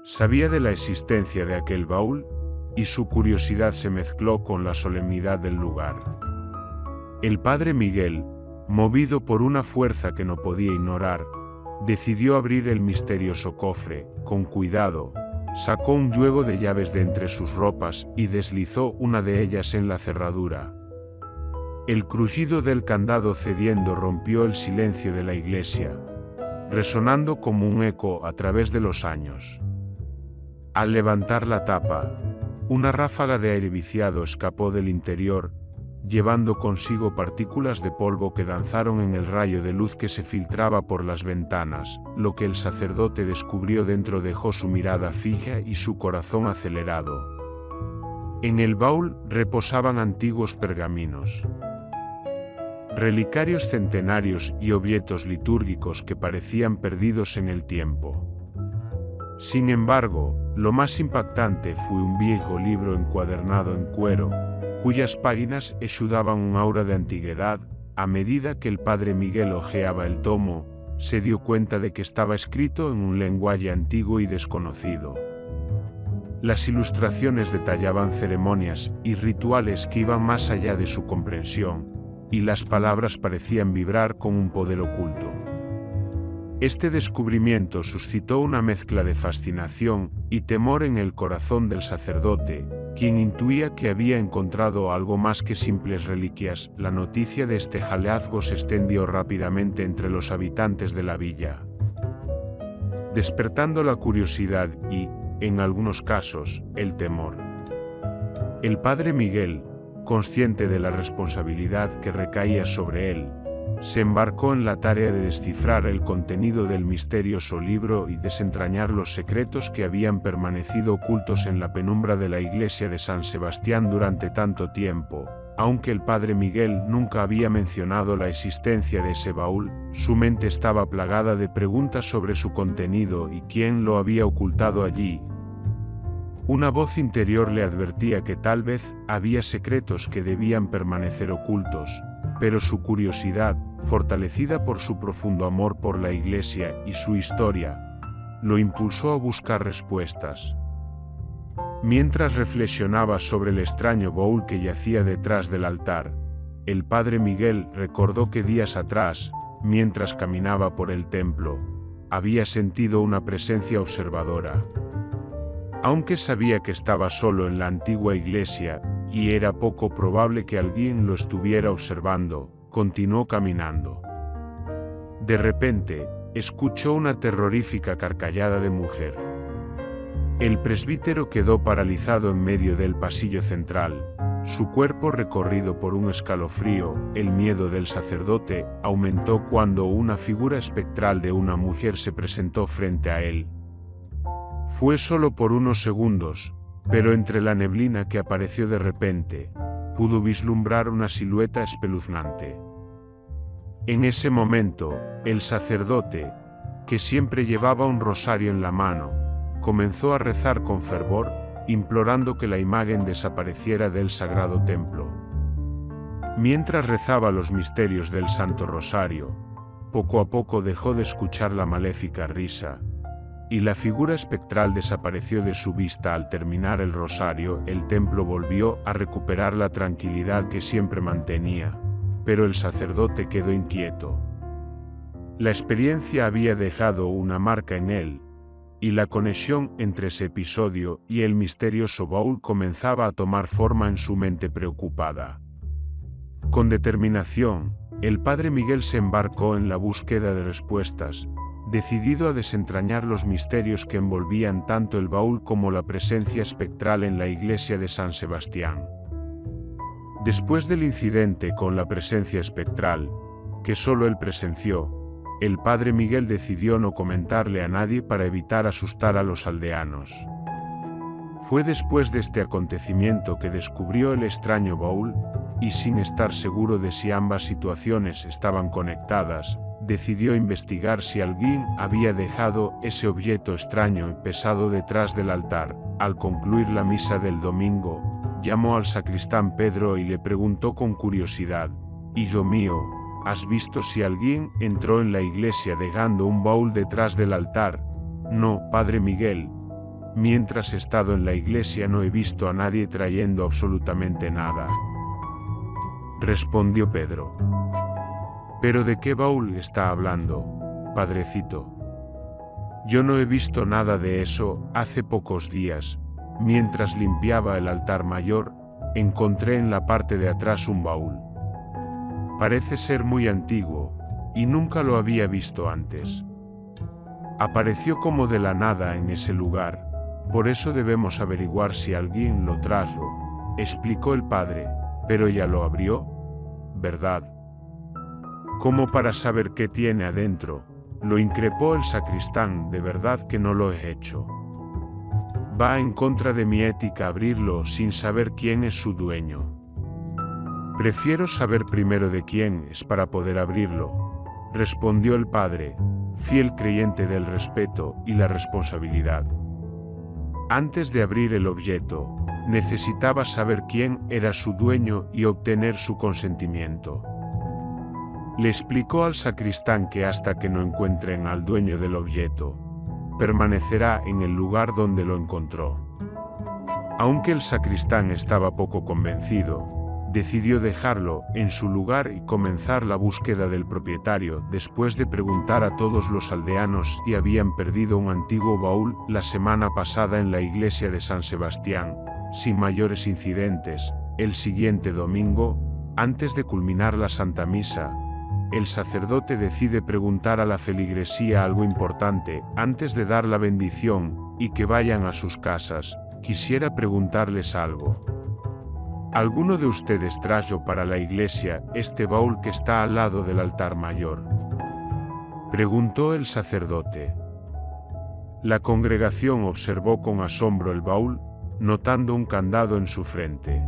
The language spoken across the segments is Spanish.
Sabía de la existencia de aquel baúl, y su curiosidad se mezcló con la solemnidad del lugar. El padre Miguel, movido por una fuerza que no podía ignorar, decidió abrir el misterioso cofre. Con cuidado, sacó un yuego de llaves de entre sus ropas y deslizó una de ellas en la cerradura. El crujido del candado cediendo rompió el silencio de la iglesia, resonando como un eco a través de los años. Al levantar la tapa, una ráfaga de aire viciado escapó del interior, llevando consigo partículas de polvo que danzaron en el rayo de luz que se filtraba por las ventanas. Lo que el sacerdote descubrió dentro dejó su mirada fija y su corazón acelerado. En el baúl reposaban antiguos pergaminos, relicarios centenarios y objetos litúrgicos que parecían perdidos en el tiempo. Sin embargo, lo más impactante fue un viejo libro encuadernado en cuero, cuyas páginas exudaban un aura de antigüedad. A medida que el padre Miguel hojeaba el tomo, se dio cuenta de que estaba escrito en un lenguaje antiguo y desconocido. Las ilustraciones detallaban ceremonias y rituales que iban más allá de su comprensión, y las palabras parecían vibrar con un poder oculto. Este descubrimiento suscitó una mezcla de fascinación y temor en el corazón del sacerdote, quien intuía que había encontrado algo más que simples reliquias. La noticia de este hallazgo se extendió rápidamente entre los habitantes de la villa, despertando la curiosidad y, en algunos casos, el temor. El padre Miguel, consciente de la responsabilidad que recaía sobre él, se embarcó en la tarea de descifrar el contenido del misterioso libro y desentrañar los secretos que habían permanecido ocultos en la penumbra de la iglesia de San Sebastián durante tanto tiempo. Aunque el padre Miguel nunca había mencionado la existencia de ese baúl, su mente estaba plagada de preguntas sobre su contenido y quién lo había ocultado allí. Una voz interior le advertía que tal vez había secretos que debían permanecer ocultos, pero su curiosidad, fortalecida por su profundo amor por la iglesia y su historia, lo impulsó a buscar respuestas. Mientras reflexionaba sobre el extraño baúl que yacía detrás del altar, el padre Miguel recordó que días atrás, mientras caminaba por el templo, había sentido una presencia observadora. Aunque sabía que estaba solo en la antigua iglesia, y era poco probable que alguien lo estuviera observando, continuó caminando. De repente, escuchó una terrorífica carcajada de mujer. El presbítero quedó paralizado en medio del pasillo central, su cuerpo recorrido por un escalofrío. El miedo del sacerdote aumentó cuando una figura espectral de una mujer se presentó frente a él. Fue solo por unos segundos, pero entre la neblina que apareció de repente, pudo vislumbrar una silueta espeluznante. En ese momento, el sacerdote, que siempre llevaba un rosario en la mano, comenzó a rezar con fervor, implorando que la imagen desapareciera del sagrado templo. Mientras rezaba los misterios del Santo Rosario, poco a poco dejó de escuchar la maléfica risa, y la figura espectral desapareció de su vista. Al terminar el rosario, el templo volvió a recuperar la tranquilidad que siempre mantenía, pero el sacerdote quedó inquieto. La experiencia había dejado una marca en él, y la conexión entre ese episodio y el misterioso baúl comenzaba a tomar forma en su mente preocupada. Con determinación, el padre Miguel se embarcó en la búsqueda de respuestas, decidido a desentrañar los misterios que envolvían tanto el baúl como la presencia espectral en la iglesia de San Sebastián. Después del incidente con la presencia espectral, que solo él presenció, el padre Miguel decidió no comentarle a nadie para evitar asustar a los aldeanos. Fue después de este acontecimiento que descubrió el extraño baúl, y sin estar seguro de si ambas situaciones estaban conectadas, decidió investigar si alguien había dejado ese objeto extraño y pesado detrás del altar. Al concluir la misa del domingo, llamó al sacristán Pedro y le preguntó con curiosidad: «Hijo mío, ¿has visto si alguien entró en la iglesia dejando un baúl detrás del altar?» «No, padre Miguel», mientras he estado en la iglesia no he visto a nadie trayendo absolutamente nada. Respondió Pedro. ¿Pero de qué baúl está hablando, padrecito? Yo no he visto nada de eso. Hace pocos días, mientras limpiaba el altar mayor, encontré en la parte de atrás un baúl. Parece ser muy antiguo, y nunca lo había visto antes. Apareció como de la nada en ese lugar, por eso debemos averiguar si alguien lo trajo, explicó el padre. Pero ella lo abrió, ¿verdad? ¿Cómo para saber qué tiene adentro? Lo increpó el sacristán. De verdad que no lo he hecho. Va en contra de mi ética abrirlo sin saber quién es su dueño. Prefiero saber primero de quién es para poder abrirlo, respondió el padre, fiel creyente del respeto y la responsabilidad. Antes de abrir el objeto, necesitaba saber quién era su dueño y obtener su consentimiento. Le explicó al sacristán que hasta que no encuentren al dueño del objeto, permanecerá en el lugar donde lo encontró. Aunque el sacristán estaba poco convencido, decidió dejarlo en su lugar y comenzar la búsqueda del propietario después de preguntar a todos los aldeanos si habían perdido un antiguo baúl la semana pasada en la iglesia de San Sebastián. Sin mayores incidentes, el siguiente domingo, antes de culminar la Santa Misa, el sacerdote decide preguntar a la feligresía algo importante antes de dar la bendición y que vayan a sus casas. Quisiera preguntarles algo. ¿Alguno de ustedes trajo para la iglesia este baúl que está al lado del altar mayor?, preguntó el sacerdote. La congregación observó con asombro el baúl, notando un candado en su frente.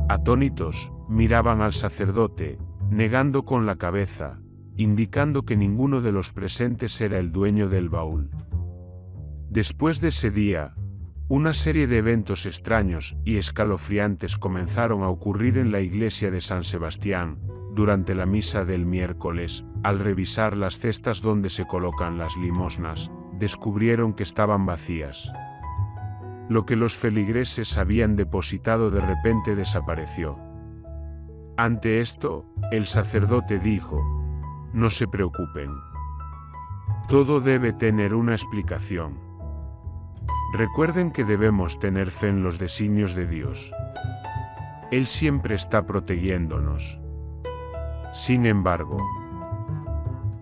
Atónitos, miraban al sacerdote, negando con la cabeza, indicando que ninguno de los presentes era el dueño del baúl. Después de ese día, una serie de eventos extraños y escalofriantes comenzaron a ocurrir en la iglesia de San Sebastián. Durante la misa del miércoles, al revisar las cestas donde se colocan las limosnas, descubrieron que estaban vacías. Lo que los feligreses habían depositado de repente desapareció. Ante esto, el sacerdote dijo: no se preocupen. Todo debe tener una explicación. Recuerden que debemos tener fe en los designios de Dios. Él siempre está protegiéndonos. Sin embargo,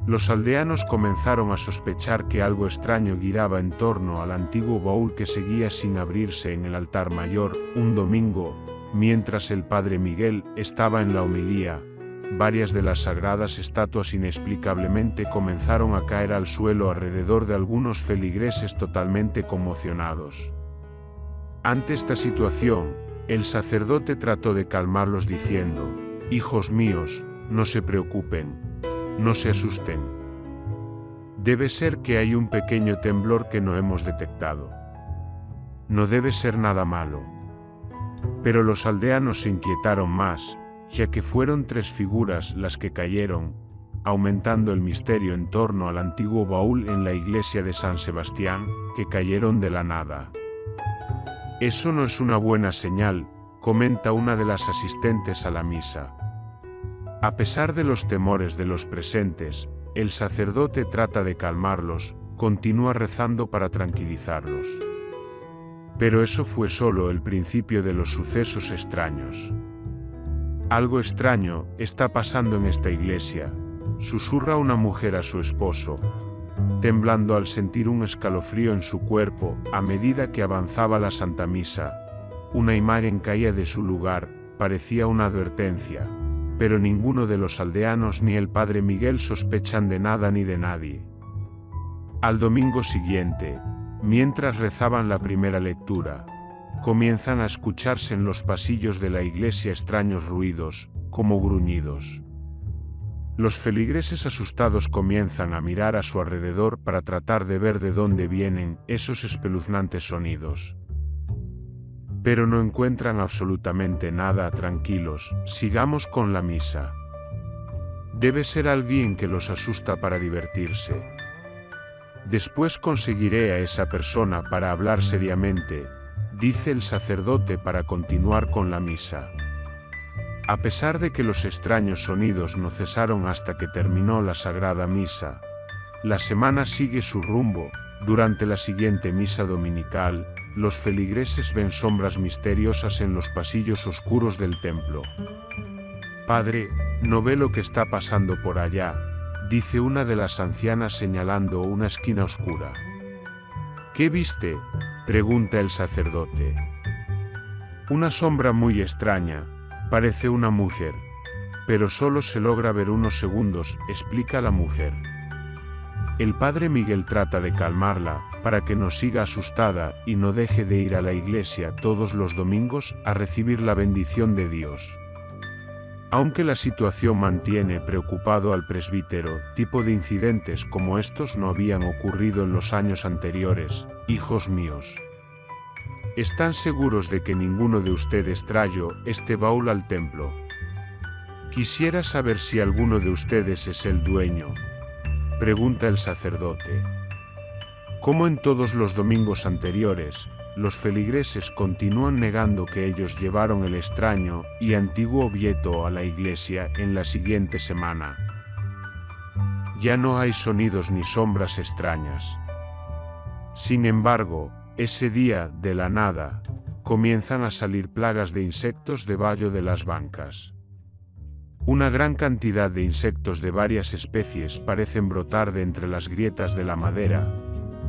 los aldeanos comenzaron a sospechar que algo extraño giraba en torno al antiguo baúl que seguía sin abrirse en el altar mayor. Un domingo, mientras el padre Miguel estaba en la homilía, varias de las sagradas estatuas inexplicablemente comenzaron a caer al suelo alrededor de algunos feligreses totalmente conmocionados. Ante esta situación, el sacerdote trató de calmarlos diciendo: hijos míos, no se preocupen, no se asusten. Debe ser que hay un pequeño temblor que no hemos detectado. No debe ser nada malo. Pero los aldeanos se inquietaron más, ya que fueron 3 figuras las que cayeron, aumentando el misterio en torno al antiguo baúl en la iglesia de San Sebastián, que cayeron de la nada. Eso no es una buena señal, comenta una de las asistentes a la misa. A pesar de los temores de los presentes, el sacerdote trata de calmarlos, continúa rezando para tranquilizarlos. Pero eso fue solo el principio de los sucesos extraños. Algo extraño está pasando en esta iglesia, susurra una mujer a su esposo, temblando al sentir un escalofrío en su cuerpo. A medida que avanzaba la Santa Misa, una imagen caía de su lugar, parecía una advertencia, pero ninguno de los aldeanos ni el padre Miguel sospechan de nada ni de nadie. Al domingo siguiente, mientras rezaban la primera lectura, comienzan a escucharse en los pasillos de la iglesia extraños ruidos, como gruñidos. Los feligreses asustados comienzan a mirar a su alrededor para tratar de ver de dónde vienen esos espeluznantes sonidos. Pero no encuentran absolutamente nada. Tranquilos, sigamos con la misa. Debe ser alguien que los asusta para divertirse. Después conseguiré a esa persona para hablar seriamente, dice el sacerdote para continuar con la misa. A pesar de que los extraños sonidos no cesaron hasta que terminó la sagrada misa, la semana sigue su rumbo. Durante la siguiente misa dominical, los feligreses ven sombras misteriosas en los pasillos oscuros del templo. Padre, ¿no ve lo que está pasando por allá?, dice una de las ancianas señalando una esquina oscura. ¿Qué viste?, pregunta el sacerdote. Una sombra muy extraña, parece una mujer, pero solo se logra ver unos segundos, explica la mujer. El padre Miguel trata de calmarla, para que no siga asustada y no deje de ir a la iglesia todos los domingos a recibir la bendición de Dios. Aunque la situación mantiene preocupado al presbítero, tipo de incidentes como estos no habían ocurrido en los años anteriores, hijos míos. ¿Están seguros de que ninguno de ustedes trajo este baúl al templo? Quisiera saber si alguno de ustedes es el dueño, pregunta el sacerdote. Como en todos los domingos anteriores, los feligreses continúan negando que ellos llevaron el extraño y antiguo objeto a la iglesia en la siguiente semana. Ya no hay sonidos ni sombras extrañas. Sin embargo, ese día, de la nada, comienzan a salir plagas de insectos debajo de las bancas. Una gran cantidad de insectos de varias especies parecen brotar de entre las grietas de la madera,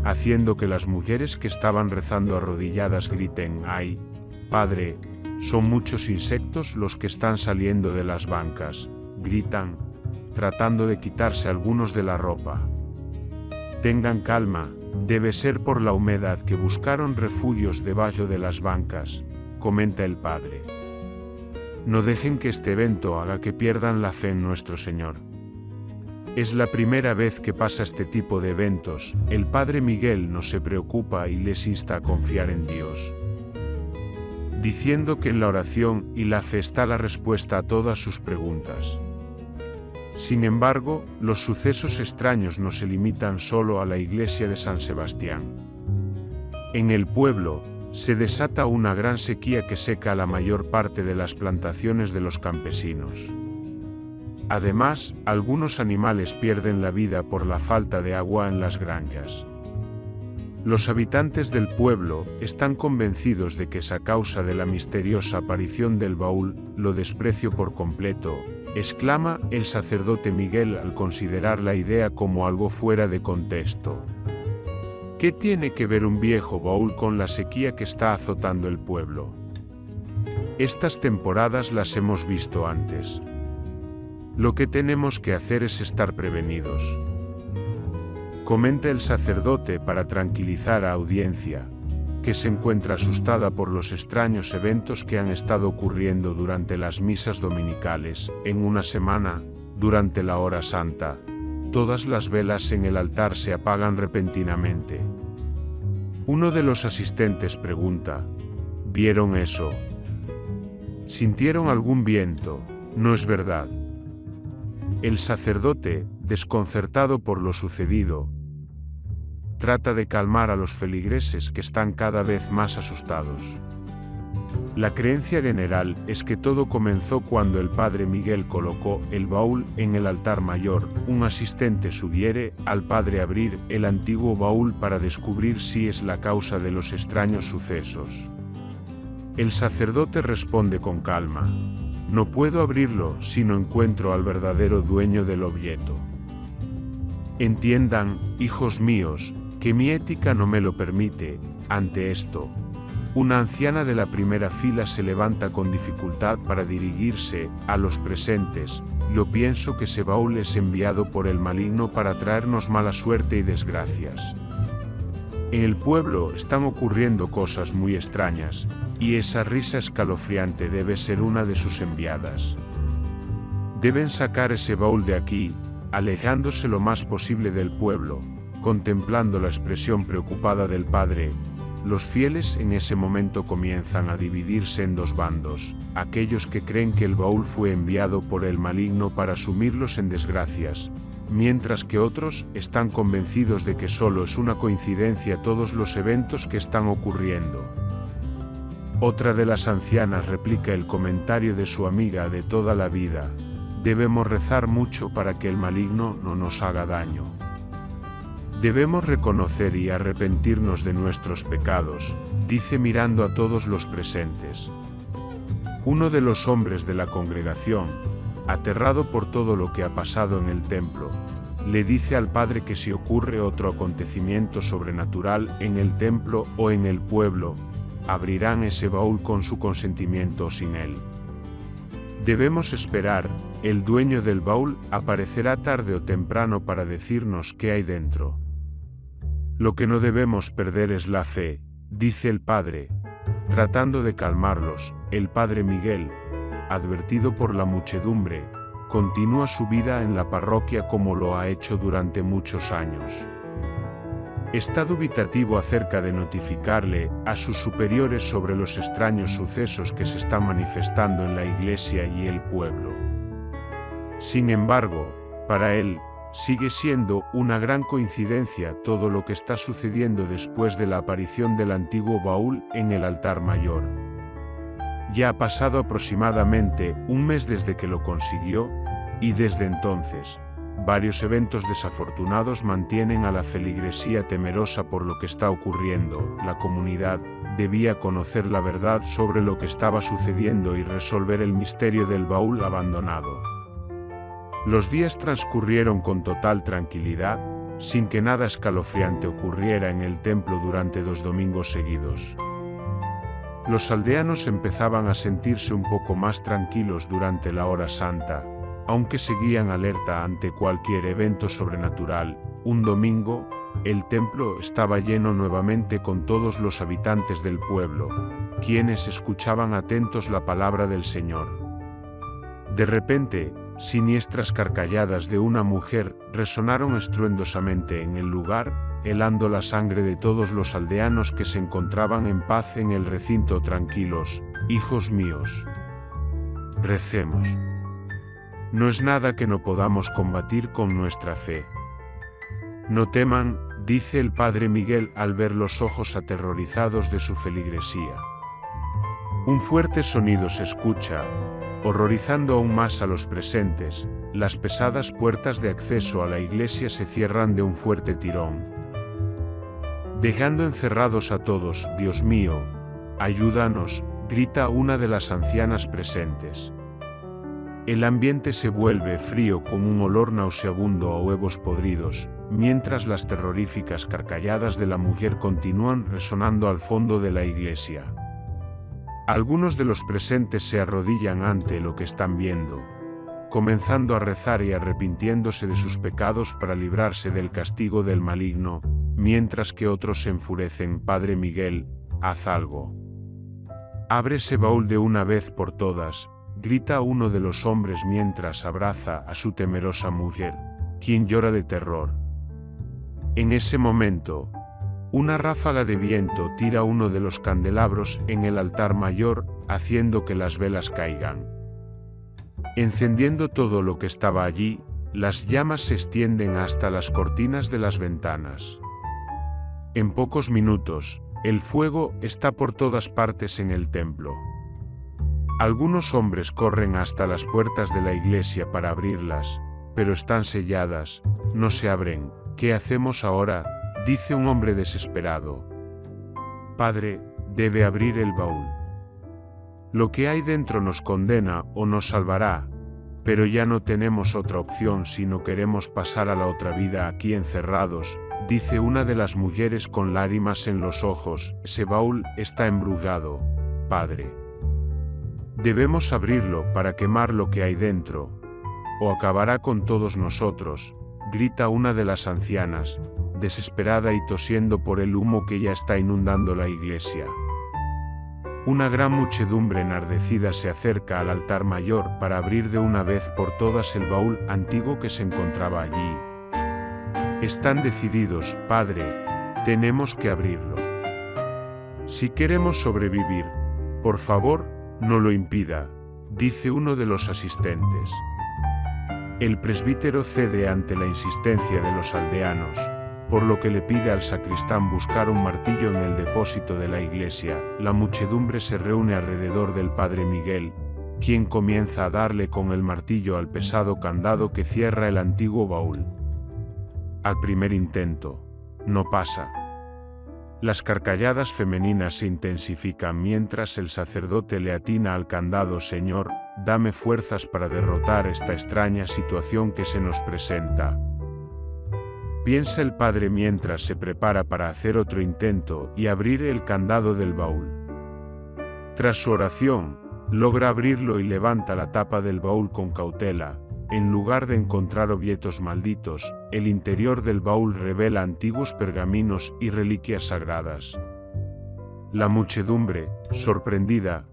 haciendo que las mujeres que estaban rezando arrodilladas griten: ¡ay, Padre! Son muchos insectos los que están saliendo de las bancas, gritan, tratando de quitarse algunos de la ropa. Tengan calma, debe ser por la humedad que buscaron refugios debajo de las bancas, comenta el padre. No dejen que este evento haga que pierdan la fe en nuestro Señor. Es la primera vez que pasa este tipo de eventos. El padre Miguel no se preocupa y les insta a confiar en Dios, diciendo que en la oración y la fe está la respuesta a todas sus preguntas. Sin embargo, los sucesos extraños no se limitan solo a la iglesia de San Sebastián. En el pueblo, se desata una gran sequía que seca la mayor parte de las plantaciones de los campesinos. Además, algunos animales pierden la vida por la falta de agua en las granjas. Los habitantes del pueblo están convencidos de que es a causa de la misteriosa aparición del baúl. Lo desprecio por completo, exclama el sacerdote Miguel al considerar la idea como algo fuera de contexto. ¿Qué tiene que ver un viejo baúl con la sequía que está azotando el pueblo? Estas temporadas las hemos visto antes. Lo que tenemos que hacer es estar prevenidos, comenta el sacerdote para tranquilizar a audiencia, que se encuentra asustada por los extraños eventos que han estado ocurriendo durante las misas dominicales. En una semana, durante la hora santa, todas las velas en el altar se apagan repentinamente. Uno de los asistentes pregunta: ¿vieron eso? ¿Sintieron algún viento? No es verdad. El sacerdote, desconcertado por lo sucedido, trata de calmar a los feligreses que están cada vez más asustados. La creencia general es que todo comenzó cuando el padre Miguel colocó el baúl en el altar mayor. Un asistente sugiere al padre abrir el antiguo baúl para descubrir si es la causa de los extraños sucesos. El sacerdote responde con calma: no puedo abrirlo si no encuentro al verdadero dueño del objeto. Entiendan, hijos míos, que mi ética no me lo permite. Ante esto, una anciana de la primera fila se levanta con dificultad para dirigirse a los presentes. Yo pienso que ese baúl es enviado por el maligno para traernos mala suerte y desgracias. En el pueblo están ocurriendo cosas muy extrañas, y esa risa escalofriante debe ser una de sus enviadas. Deben sacar ese baúl de aquí, alejándose lo más posible del pueblo. Contemplando la expresión preocupada del padre, los fieles en ese momento comienzan a dividirse en dos bandos: aquellos que creen que el baúl fue enviado por el maligno para sumirlos en desgracias, mientras que otros están convencidos de que solo es una coincidencia todos los eventos que están ocurriendo. Otra de las ancianas replica el comentario de su amiga de toda la vida: debemos rezar mucho para que el maligno no nos haga daño. Debemos reconocer y arrepentirnos de nuestros pecados, dice mirando a todos los presentes. Uno de los hombres de la congregación, aterrado por todo lo que ha pasado en el templo, le dice al padre que si ocurre otro acontecimiento sobrenatural en el templo o en el pueblo, abrirán ese baúl con su consentimiento o sin él. Debemos esperar, el dueño del baúl aparecerá tarde o temprano para decirnos qué hay dentro. Lo que no debemos perder es la fe, dice el padre. Tratando de calmarlos, el padre Miguel, advertido por la muchedumbre, continúa su vida en la parroquia como lo ha hecho durante muchos años. Está dubitativo acerca de notificarle a sus superiores sobre los extraños sucesos que se están manifestando en la iglesia y el pueblo. Sin embargo, para él, sigue siendo una gran coincidencia todo lo que está sucediendo después de la aparición del antiguo baúl en el altar mayor. Ya ha pasado aproximadamente un mes desde que lo consiguió, y desde entonces, varios eventos desafortunados mantienen a la feligresía temerosa por lo que está ocurriendo. La comunidad debía conocer la verdad sobre lo que estaba sucediendo y resolver el misterio del baúl abandonado. Los días transcurrieron con total tranquilidad, sin que nada escalofriante ocurriera en el templo durante 2 domingos seguidos. Los aldeanos empezaban a sentirse un poco más tranquilos durante la hora santa, aunque seguían alerta ante cualquier evento sobrenatural. Un domingo, el templo estaba lleno nuevamente con todos los habitantes del pueblo, quienes escuchaban atentos la palabra del Señor. De repente, siniestras carcalladas de una mujer resonaron estruendosamente en el lugar, helando la sangre de todos los aldeanos que se encontraban en paz en el recinto. Tranquilos, hijos míos. Recemos. No es nada que no podamos combatir con nuestra fe. No teman, dice el padre Miguel al ver los ojos aterrorizados de su feligresía. Un fuerte sonido se escucha, horrorizando aún más a los presentes. Las pesadas puertas de acceso a la iglesia se cierran de un fuerte tirón, dejando encerrados a todos. Dios mío, ayúdanos, grita una de las ancianas presentes. El ambiente se vuelve frío con un olor nauseabundo a huevos podridos, mientras las terroríficas carcalladas de la mujer continúan resonando al fondo de la iglesia. Algunos de los presentes se arrodillan ante lo que están viendo, comenzando a rezar y arrepintiéndose de sus pecados para librarse del castigo del maligno, mientras que otros se enfurecen. Padre Miguel, haz algo. Abre ese baúl de una vez por todas, grita uno de los hombres mientras abraza a su temerosa mujer, quien llora de terror. En ese momento, una ráfaga de viento tira uno de los candelabros en el altar mayor, haciendo que las velas caigan. Encendiendo todo lo que estaba allí, las llamas se extienden hasta las cortinas de las ventanas. En pocos minutos, el fuego está por todas partes en el templo. Algunos hombres corren hasta las puertas de la iglesia para abrirlas, pero están selladas, no se abren. ¿Qué hacemos ahora?, dice un hombre desesperado. Padre, debe abrir el baúl. Lo que hay dentro nos condena o nos salvará, pero ya no tenemos otra opción si no queremos pasar a la otra vida aquí encerrados, dice una de las mujeres con lágrimas en los ojos. Ese baúl está embrujado, Padre. Debemos abrirlo para quemar lo que hay dentro, o acabará con todos nosotros, grita una de las ancianas, desesperada y tosiendo por el humo que ya está inundando la iglesia. Una gran muchedumbre enardecida se acerca al altar mayor para abrir de una vez por todas el baúl antiguo que se encontraba allí. Están decididos, Padre, tenemos que abrirlo. Si queremos sobrevivir, por favor, no lo impida, dice uno de los asistentes. El presbítero cede ante la insistencia de los aldeanos, por lo que le pide al sacristán buscar un martillo en el depósito de la iglesia. La muchedumbre se reúne alrededor del padre Miguel, quien comienza a darle con el martillo al pesado candado que cierra el antiguo baúl. Al primer intento, no pasa. Las carcalladas femeninas se intensifican mientras el sacerdote le atina al candado: Señor, dame fuerzas para derrotar esta extraña situación que se nos presenta. Piensa el padre mientras se prepara para hacer otro intento y abrir el candado del baúl. Tras su oración, logra abrirlo y levanta la tapa del baúl con cautela. En lugar de encontrar objetos malditos, el interior del baúl revela antiguos pergaminos y reliquias sagradas. La muchedumbre, sorprendida,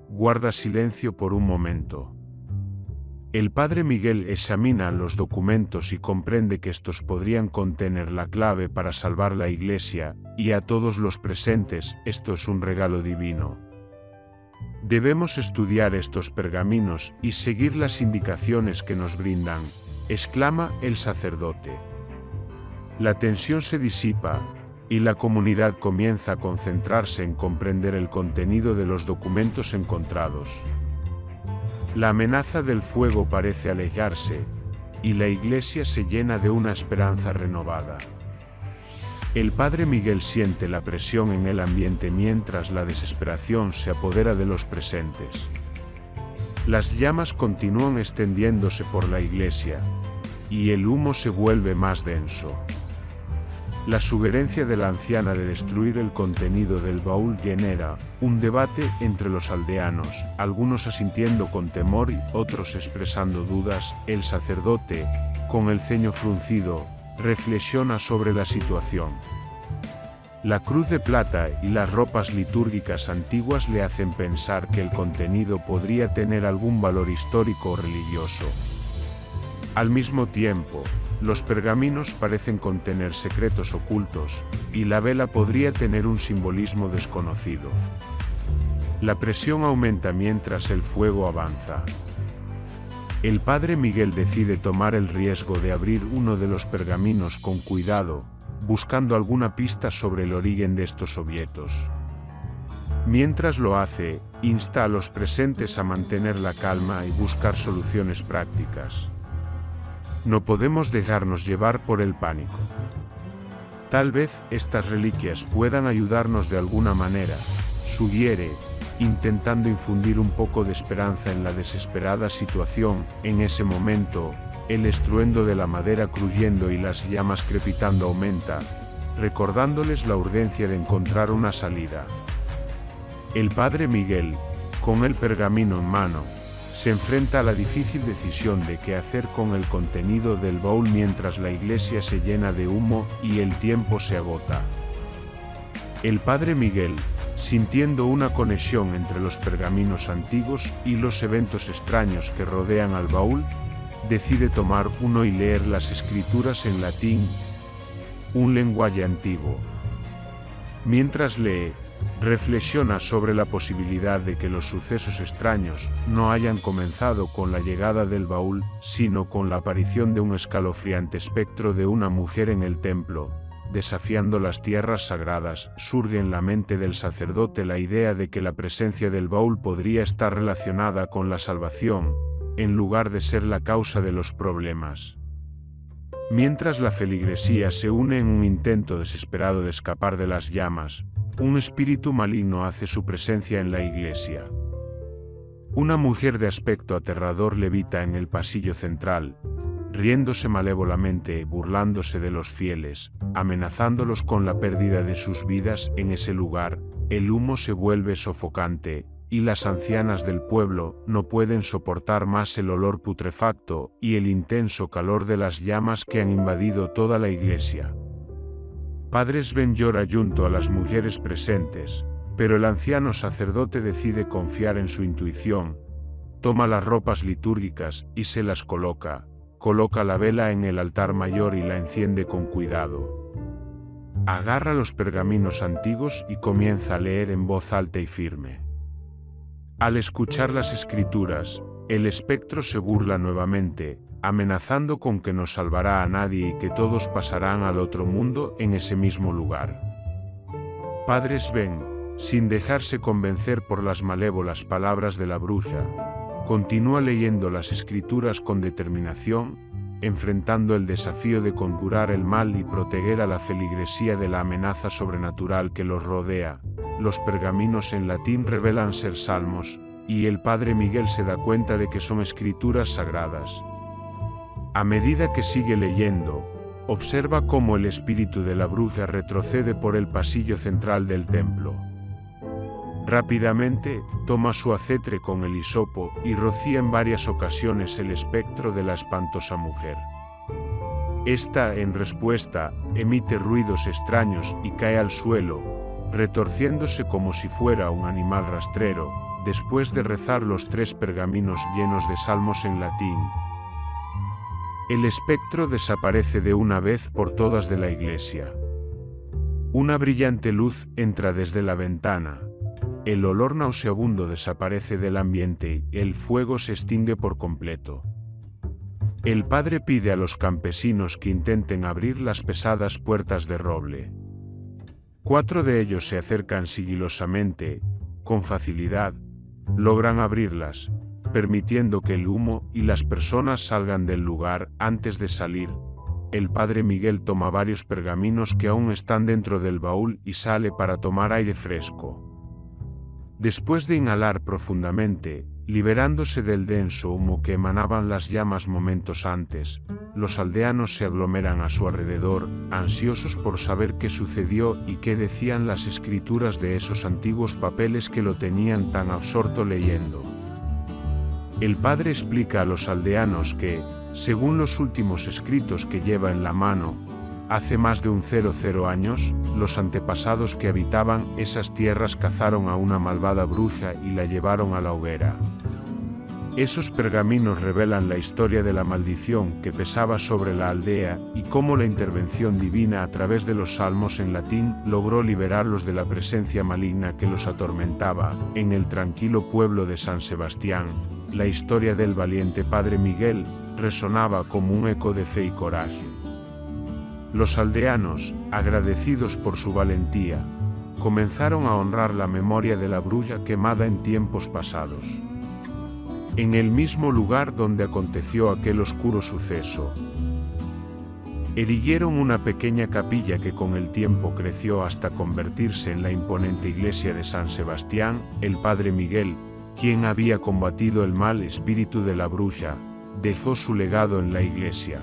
guarda silencio por un momento. El padre Miguel examina los documentos y comprende que estos podrían contener la clave para salvar la iglesia, y a todos los presentes, esto es un regalo divino. Debemos estudiar estos pergaminos y seguir las indicaciones que nos brindan, exclama el sacerdote. La tensión se disipa, y la comunidad comienza a concentrarse en comprender el contenido de los documentos encontrados. La amenaza del fuego parece alejarse, y la iglesia se llena de una esperanza renovada. El padre Miguel siente la presión en el ambiente mientras la desesperación se apodera de los presentes. Las llamas continúan extendiéndose por la iglesia, y el humo se vuelve más denso. La sugerencia de la anciana de destruir el contenido del baúl genera un debate entre los aldeanos, algunos asintiendo con temor y otros expresando dudas. El sacerdote, con el ceño fruncido, reflexiona sobre la situación. La cruz de plata y las ropas litúrgicas antiguas le hacen pensar que el contenido podría tener algún valor histórico o religioso. Al mismo tiempo, los pergaminos parecen contener secretos ocultos, y la vela podría tener un simbolismo desconocido. La presión aumenta mientras el fuego avanza. El padre Miguel decide tomar el riesgo de abrir uno de los pergaminos con cuidado, buscando alguna pista sobre el origen de estos objetos. Mientras lo hace, insta a los presentes a mantener la calma y buscar soluciones prácticas. No podemos dejarnos llevar por el pánico. Tal vez estas reliquias puedan ayudarnos de alguna manera, sugiere, intentando infundir un poco de esperanza en la desesperada situación. En ese momento, el estruendo de la madera crujendo y las llamas crepitando aumenta, recordándoles la urgencia de encontrar una salida. El padre Miguel, con el pergamino en mano, se enfrenta a la difícil decisión de qué hacer con el contenido del baúl mientras la iglesia se llena de humo y el tiempo se agota. El padre Miguel, sintiendo una conexión entre los pergaminos antiguos y los eventos extraños que rodean al baúl, decide tomar uno y leer las escrituras en latín, un lenguaje antiguo. Mientras lee, reflexiona sobre la posibilidad de que los sucesos extraños no hayan comenzado con la llegada del baúl, sino con la aparición de un escalofriante espectro de una mujer en el templo, desafiando las tierras sagradas. Surge en la mente del sacerdote la idea de que la presencia del baúl podría estar relacionada con la salvación, en lugar de ser la causa de los problemas. Mientras la feligresía se une en un intento desesperado de escapar de las llamas, un espíritu maligno hace su presencia en la iglesia. Una mujer de aspecto aterrador levita en el pasillo central, riéndose malévolamente y burlándose de los fieles, amenazándolos con la pérdida de sus vidas. En ese lugar, el humo se vuelve sofocante, y las ancianas del pueblo no pueden soportar más el olor putrefacto y el intenso calor de las llamas que han invadido toda la iglesia. Padre Sven llora junto a las mujeres presentes, pero el anciano sacerdote decide confiar en su intuición, toma las ropas litúrgicas y se las coloca la vela en el altar mayor y la enciende con cuidado. Agarra los pergaminos antiguos y comienza a leer en voz alta y firme. Al escuchar las escrituras, el espectro se burla nuevamente, amenazando con que no salvará a nadie y que todos pasarán al otro mundo en ese mismo lugar. Padre Sven, sin dejarse convencer por las malévolas palabras de la bruja, continúa leyendo las escrituras con determinación, enfrentando el desafío de conjurar el mal y proteger a la feligresía de la amenaza sobrenatural que los rodea. Los pergaminos en latín revelan ser salmos, y el padre Miguel se da cuenta de que son escrituras sagradas. A medida que sigue leyendo, observa cómo el espíritu de la bruja retrocede por el pasillo central del templo. Rápidamente, toma su acetre con el hisopo y rocía en varias ocasiones el espectro de la espantosa mujer. Esta, en respuesta, emite ruidos extraños y cae al suelo, retorciéndose como si fuera un animal rastrero, después de rezar los 3 pergaminos llenos de salmos en latín. El espectro desaparece de una vez por todas de la iglesia. Una brillante luz entra desde la ventana. El olor nauseabundo desaparece del ambiente y el fuego se extingue por completo. El padre pide a los campesinos que intenten abrir las pesadas puertas de roble. 4 de ellos se acercan sigilosamente, con facilidad, logran abrirlas, permitiendo que el humo y las personas salgan del lugar. Antes de salir, el padre Miguel toma varios pergaminos que aún están dentro del baúl y sale para tomar aire fresco. Después de inhalar profundamente, liberándose del denso humo que emanaban las llamas momentos antes, los aldeanos se aglomeran a su alrededor, ansiosos por saber qué sucedió y qué decían las escrituras de esos antiguos papeles que lo tenían tan absorto leyendo. El padre explica a los aldeanos que, según los últimos escritos que lleva en la mano, hace más de 00 años, los antepasados que habitaban esas tierras cazaron a una malvada bruja y la llevaron a la hoguera. Esos pergaminos revelan la historia de la maldición que pesaba sobre la aldea y cómo la intervención divina a través de los salmos en latín logró liberarlos de la presencia maligna que los atormentaba. En el tranquilo pueblo de San Sebastián, la historia del valiente padre Miguel resonaba como un eco de fe y coraje. Los aldeanos, agradecidos por su valentía, comenzaron a honrar la memoria de la bruja quemada en tiempos pasados. En el mismo lugar donde aconteció aquel oscuro suceso, erigieron una pequeña capilla que con el tiempo creció hasta convertirse en la imponente iglesia de San Sebastián. El padre Miguel, quien había combatido el mal espíritu de la bruja, dejó su legado en la iglesia.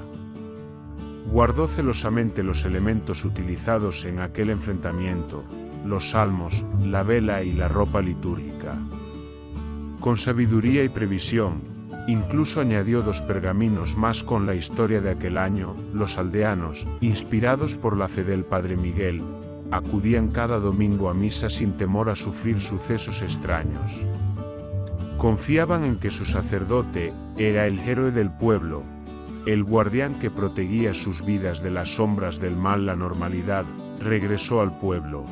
Guardó celosamente los elementos utilizados en aquel enfrentamiento, los salmos, la vela y la ropa litúrgica. Con sabiduría y previsión, incluso añadió 2 pergaminos más con la historia de aquel año. Los aldeanos, inspirados por la fe del padre Miguel, acudían cada domingo a misa sin temor a sufrir sucesos extraños. Confiaban en que su sacerdote era el héroe del pueblo, el guardián que protegía sus vidas de las sombras del mal. La normalidad regresó al pueblo.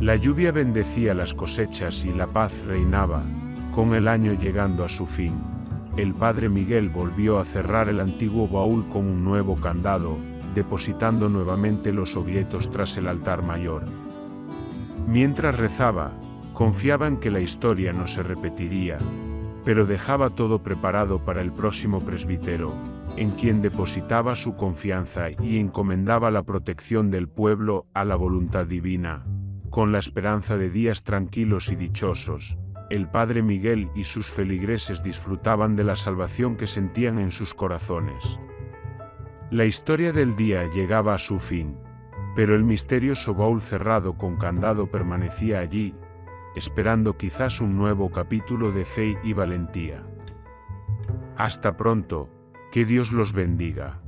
La lluvia bendecía las cosechas y la paz reinaba. Con el año llegando a su fin, el padre Miguel volvió a cerrar el antiguo baúl con un nuevo candado, depositando nuevamente los objetos tras el altar mayor. Mientras rezaba, confiaba en que la historia no se repetiría, pero dejaba todo preparado para el próximo presbítero, en quien depositaba su confianza y encomendaba la protección del pueblo a la voluntad divina. Con la esperanza de días tranquilos y dichosos, el padre Miguel y sus feligreses disfrutaban de la salvación que sentían en sus corazones. La historia del día llegaba a su fin, pero el misterioso baúl cerrado con candado permanecía allí, esperando quizás un nuevo capítulo de fe y valentía. Hasta pronto, que Dios los bendiga.